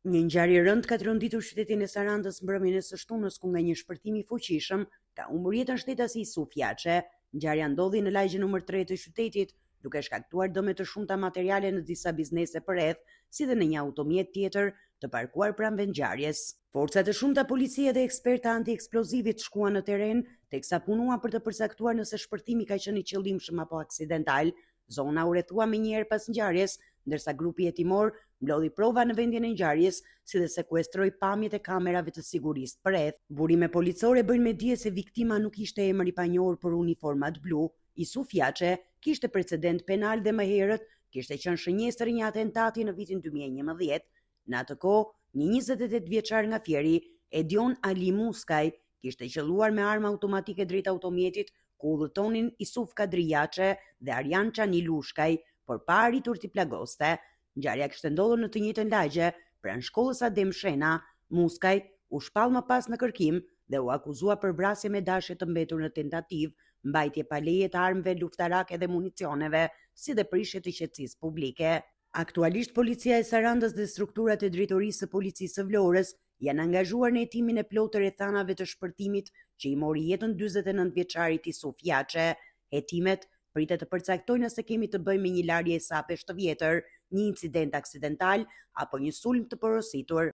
Një ngjarje e rëndë ka trondituar qytetin e Sarandës mbrëmjen e së shtunës ku nga një shpërthim i fuqishëm ka humbur jetën shtetësi Yusuf Yaçe. Ngjarja ndodhi në lagjen nr. 3 të qytetit, duke shkaktuar dëme të shumta materiale në disa biznese përreth, si dhe në një automjet tjetër të parkuar pranë vendngjarjes. Forcat e shumta policie dhe eksperta anti-eksplozivit shkuan në teren, teksa punuan për të përcaktuar nëse shpërthimi ka qenë i qëllimshëm apo aksidental. Zona u rrethua menjëherë pas ngjarjes, ndërsa grupi hetimor mblodhi prova në vendin e ngjarjes, si dhe sekuestroi pamjet e kamerave të sigurisë përreth. Burime policore bëjnë me dije se viktima nuk ishte emër i panjohur për uniformat blu. Yusuf Yaçe kishte precedent penal dhe më herët kishte qenë shënjesër i një atentati në vitin 2011. Në atë kohë, një 28 vjeçar nga Fieri, Edion Ali Muskaj, kishte qelluar me armë automatike drejt automjetit ku udhëtonin Yusuf Kadri Yaçe dhe Arjan Çani Lushkaj, por pa arritur t'i plagoste. Ngjarja kishte ndodhur në të njëjtën lagje, pranë shkollës Adem Shena. Muskaj u shpall më pas në kërkim dhe u akuzua për vrasje me dashje të mbetur në tentativë, mbajtje pa leje të armëve luftarake dhe municioneve, si dhe prishje të qetësisë publike. Aktualisht policia e Sarandës dhe strukturat e drejtorisë së policisë së Vlorës janë angazhuar në hetimin e plotë të rrethanave të shpërtimit që i mori jetën 49 vjeçarit Yusuf Yaçe. Hetimet pritet të përcaktojnë nëse kemi të bëjmë me një larje sapesh të vjetër, një incident aksidental apo një sulm të porositur.